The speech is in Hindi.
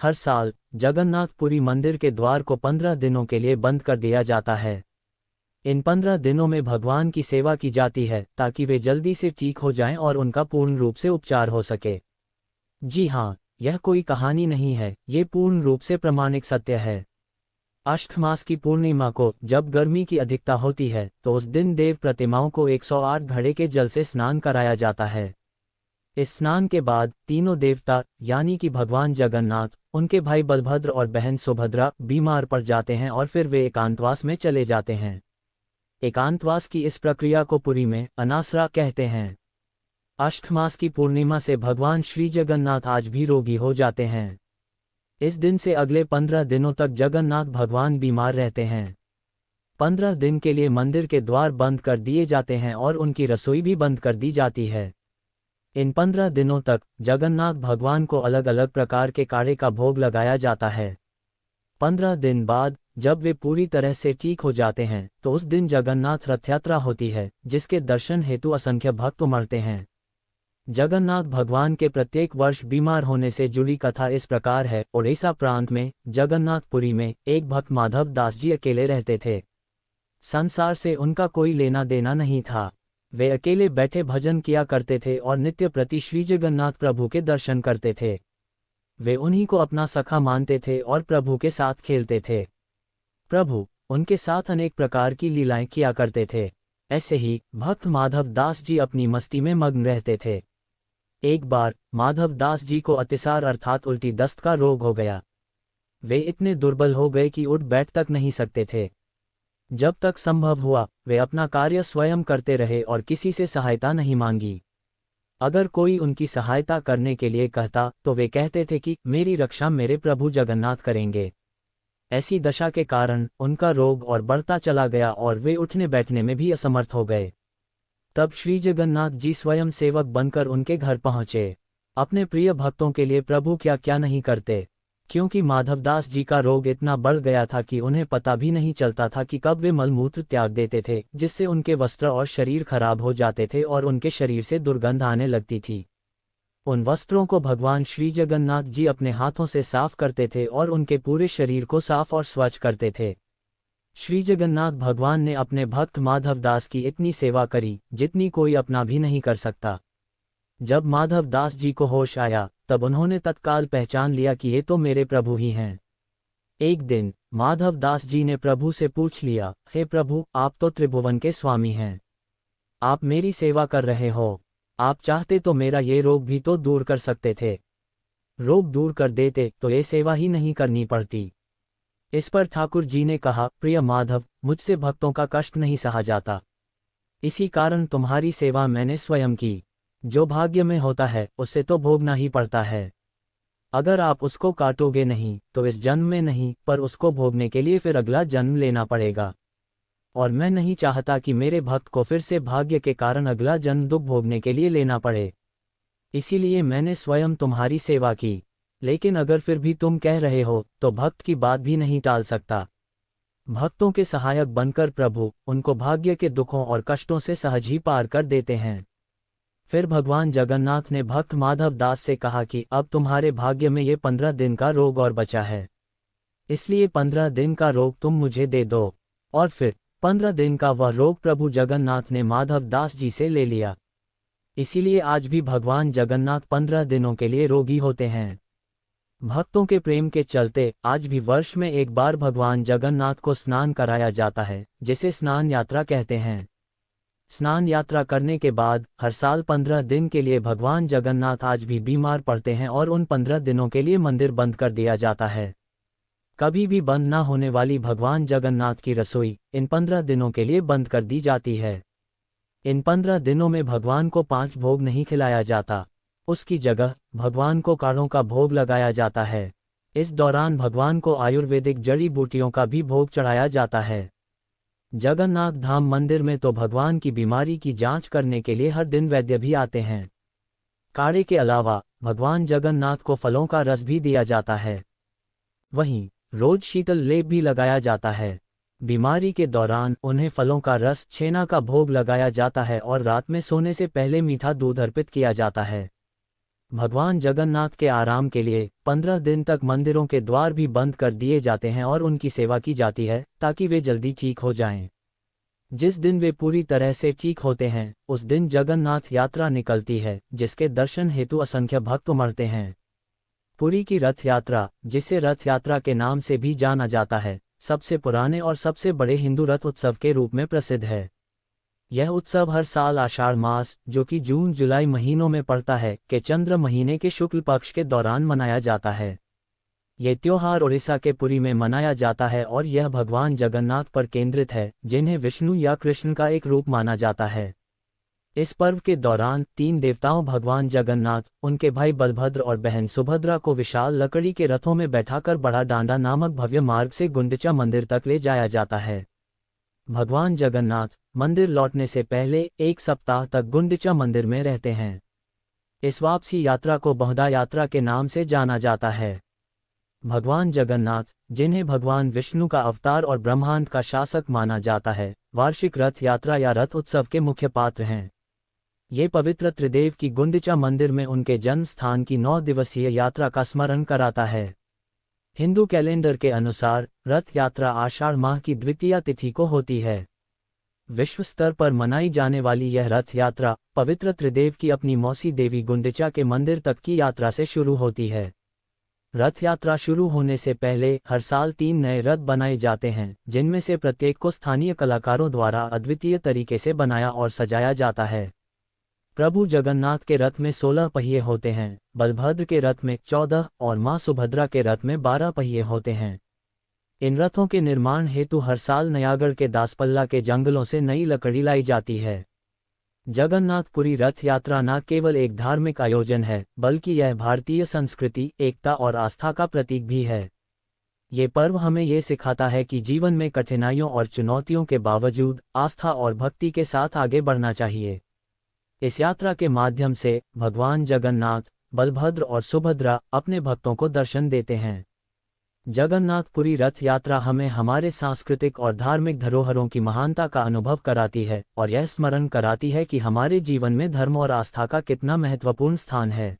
हर साल जगन्नाथपुरी मंदिर के द्वार को 15 दिनों के लिए बंद कर दिया जाता है। इन 15 दिनों में भगवान की सेवा की जाती है ताकि वे जल्दी से ठीक हो जाएं और उनका पूर्ण रूप से उपचार हो सके। जी हाँ, यह कोई कहानी नहीं है, ये पूर्ण रूप से प्रमाणिक सत्य है। अष्ट मास की पूर्णिमा को जब गर्मी की अधिकता होती है तो उस दिन देव प्रतिमाओं को 108 घड़े के जल से स्नान कराया जाता है। इस स्नान के बाद तीनों देवता यानी कि भगवान जगन्नाथ, उनके भाई बलभद्र और बहन सुभद्रा बीमार पड़ जाते हैं और फिर वे एकांतवास में चले जाते हैं। एकांतवास की इस प्रक्रिया को पुरी में अनासरा कहते हैं। अष्ट मास की पूर्णिमा से भगवान श्री जगन्नाथ आज भी रोगी हो जाते हैं। इस दिन से अगले 15 दिनों तक जगन्नाथ भगवान बीमार रहते हैं। 15 दिन के लिए मंदिर के द्वार बंद कर दिए जाते हैं और उनकी रसोई भी बंद कर दी जाती है। इन 15 दिनों तक जगन्नाथ भगवान को अलग अलग प्रकार के काढ़े का भोग लगाया जाता है। 15 दिन बाद जब वे पूरी तरह से ठीक हो जाते हैं तो उस दिन जगन्नाथ रथ यात्रा होती है, जिसके दर्शन हेतु असंख्य भक्त उमड़ते हैं। जगन्नाथ भगवान के प्रत्येक वर्ष बीमार होने से जुड़ी कथा इस प्रकार है। ओडिशा प्रांत में जगन्नाथपुरी में एक भक्त माधव दास जी अकेले रहते थे। संसार से उनका कोई लेना देना नहीं था। वे अकेले बैठे भजन किया करते थे और नित्य प्रति श्री जगन्नाथ प्रभु के दर्शन करते थे। वे उन्हीं को अपना सखा मानते थे और प्रभु के साथ खेलते थे। प्रभु उनके साथ अनेक प्रकार की लीलाएं किया करते थे। ऐसे ही भक्त माधव दास जी अपनी मस्ती में मग्न रहते थे। एक बार माधव दास जी को अतिसार अर्थात उल्टी दस्त का रोग हो गया। वे इतने दुर्बल हो गए कि उठ बैठ तक नहीं सकते थे। जब तक संभव हुआ वे अपना कार्य स्वयं करते रहे और किसी से सहायता नहीं मांगी। अगर कोई उनकी सहायता करने के लिए कहता तो वे कहते थे कि मेरी रक्षा मेरे प्रभु जगन्नाथ करेंगे। ऐसी दशा के कारण उनका रोग और बढ़ता चला गया और वे उठने बैठने में भी असमर्थ हो गए। तब श्री जगन्नाथ जी स्वयं सेवक बनकर उनके घर पहुँचे। अपने प्रिय भक्तों के लिए प्रभु क्या क्या नहीं करते, क्योंकि माधवदास जी का रोग इतना बढ़ गया था कि उन्हें पता भी नहीं चलता था कि कब वे मलमूत्र त्याग देते थे, जिससे उनके वस्त्र और शरीर खराब हो जाते थे और उनके शरीर से दुर्गंध आने लगती थी। उन वस्त्रों को भगवान श्री जगन्नाथ जी अपने हाथों से साफ करते थे और उनके पूरे शरीर को साफ और स्वच्छ करते थे। श्री जगन्नाथ भगवान ने अपने भक्त माधवदास की इतनी सेवा करी जितनी कोई अपना भी नहीं कर सकता। जब माधवदास जी को होश आया तब उन्होंने तत्काल पहचान लिया कि ये तो मेरे प्रभु ही हैं। एक दिन माधवदास जी ने प्रभु से पूछ लिया, हे प्रभु, आप तो त्रिभुवन के स्वामी हैं, आप मेरी सेवा कर रहे हो, आप चाहते तो मेरा ये रोग भी तो दूर कर सकते थे। रोग दूर कर देते तो ये सेवा ही नहीं करनी पड़ती। इस पर ठाकुर जी ने कहा, प्रिय माधव, मुझसे भक्तों का कष्ट नहीं सहा जाता, इसी कारण तुम्हारी सेवा मैंने स्वयं की। जो भाग्य में होता है उससे तो भोगना ही पड़ता है। अगर आप उसको काटोगे नहीं तो इस जन्म में नहीं, पर उसको भोगने के लिए फिर अगला जन्म लेना पड़ेगा। और मैं नहीं चाहता कि मेरे भक्त को फिर से भाग्य के कारण अगला जन्म दुख भोगने के लिए लेना पड़े। इसीलिए मैंने स्वयं तुम्हारी सेवा की। लेकिन अगर फिर भी तुम कह रहे हो तो भक्त की बात भी नहीं टाल सकता। भक्तों के सहायक बनकर प्रभु उनको भाग्य के दुखों और कष्टों से सहज ही पार कर देते हैं। फिर भगवान जगन्नाथ ने भक्त माधव दास से कहा कि अब तुम्हारे भाग्य में ये 15 दिन का रोग और बचा है, इसलिए 15 दिन का रोग तुम मुझे दे दो। और फिर 15 दिन का वह रोग प्रभु जगन्नाथ ने माधव दास जी से ले लिया। इसीलिए आज भी भगवान जगन्नाथ 15 दिनों के लिए रोगी होते हैं। भक्तों के प्रेम के चलते आज भी वर्ष में एक बार भगवान जगन्नाथ को स्नान कराया जाता है, जिसे स्नान यात्रा कहते हैं। स्नान यात्रा करने के बाद हर साल 15 दिन के लिए भगवान जगन्नाथ आज भी बीमार पड़ते हैं और उन 15 दिनों के लिए मंदिर बंद कर दिया जाता है। कभी भी बंद न होने वाली भगवान जगन्नाथ की रसोई इन 15 दिनों के लिए बंद कर दी जाती है। इन 15 दिनों में भगवान को 5 भोग नहीं खिलाया जाता, उसकी जगह भगवान को काढ़ों का भोग लगाया जाता है। इस दौरान भगवान को आयुर्वेदिक जड़ी बूटियों का भी भोग चढ़ाया जाता है। जगन्नाथ धाम मंदिर में तो भगवान की बीमारी की जांच करने के लिए हर दिन वैद्य भी आते हैं। काढ़े के अलावा भगवान जगन्नाथ को फलों का रस भी दिया जाता है। वहीं रोज शीतल लेप भी लगाया जाता है। बीमारी के दौरान उन्हें फलों का रस, छेना का भोग लगाया जाता है और रात में सोने से पहले मीठा दूध अर्पित किया जाता है। भगवान जगन्नाथ के आराम के लिए 15 दिन तक मंदिरों के द्वार भी बंद कर दिए जाते हैं और उनकी सेवा की जाती है ताकि वे जल्दी ठीक हो जाएं। जिस दिन वे पूरी तरह से ठीक होते हैं उस दिन जगन्नाथ यात्रा निकलती है, जिसके दर्शन हेतु असंख्य भक्त उमड़ते हैं। पुरी की रथ यात्रा, जिसे रथ यात्रा के नाम से भी जाना जाता है, सबसे पुराने और सबसे बड़े हिंदू रथ उत्सव के रूप में प्रसिद्ध है। यह उत्सव हर साल आषाढ़ मास, जो कि जून जुलाई महीनों में पड़ता है, के चंद्र महीने के शुक्ल पक्ष के दौरान मनाया जाता है। ये त्योहार उड़ीसा के पुरी में मनाया जाता है और यह भगवान जगन्नाथ पर केंद्रित है, जिन्हें विष्णु या कृष्ण का एक रूप माना जाता है। इस पर्व के दौरान 3 देवताओं भगवान जगन्नाथ, उनके भाई बलभद्र और बहन सुभद्रा को विशाल लकड़ी के रथों में बैठाकर बड़ा डांडा नामक भव्य मार्ग से गुंडिचा मंदिर तक ले जाया जाता है। भगवान जगन्नाथ मंदिर लौटने से पहले 1 सप्ताह तक गुंडिचा मंदिर में रहते हैं। इस वापसी यात्रा को बहुधा यात्रा के नाम से जाना जाता है। भगवान जगन्नाथ, जिन्हें भगवान विष्णु का अवतार और ब्रह्मांड का शासक माना जाता है, वार्षिक रथ यात्रा या रथ उत्सव के मुख्य पात्र हैं। ये पवित्र त्रिदेव की गुंडिचा मंदिर में उनके जन्म स्थान की 9 दिवसीय यात्रा का स्मरण कराता है। हिंदू कैलेंडर के अनुसार रथ यात्रा आषाढ़ माह की द्वितीया तिथि को होती है। विश्व स्तर पर मनाई जाने वाली यह रथ यात्रा पवित्र त्रिदेव की अपनी मौसी देवी गुंडिचा के मंदिर तक की यात्रा से शुरू होती है। रथ यात्रा शुरू होने से पहले हर साल 3 नए रथ बनाए जाते हैं, जिनमें से प्रत्येक को स्थानीय कलाकारों द्वारा अद्वितीय तरीके से बनाया और सजाया जाता है। प्रभु जगन्नाथ के रथ में 16 पहिए होते हैं, बलभद्र के रथ में 14 और मां सुभद्रा के रथ में 12 पहिए होते हैं। इन रथों के निर्माण हेतु हर साल नयागढ़ के दासपल्ला के जंगलों से नई लकड़ी लाई जाती है। जगन्नाथपुरी रथ यात्रा न केवल एक धार्मिक आयोजन है, बल्कि यह भारतीय संस्कृति, एकता और आस्था का प्रतीक भी है। ये पर्व हमें ये सिखाता है कि जीवन में कठिनाइयों और चुनौतियों के बावजूद आस्था और भक्ति के साथ आगे बढ़ना चाहिए। इस यात्रा के माध्यम से भगवान जगन्नाथ, बलभद्र और सुभद्रा अपने भक्तों को दर्शन देते हैं। जगन्नाथपुरी रथ यात्रा हमें हमारे सांस्कृतिक और धार्मिक धरोहरों की महानता का अनुभव कराती है और यह स्मरण कराती है कि हमारे जीवन में धर्म और आस्था का कितना महत्वपूर्ण स्थान है।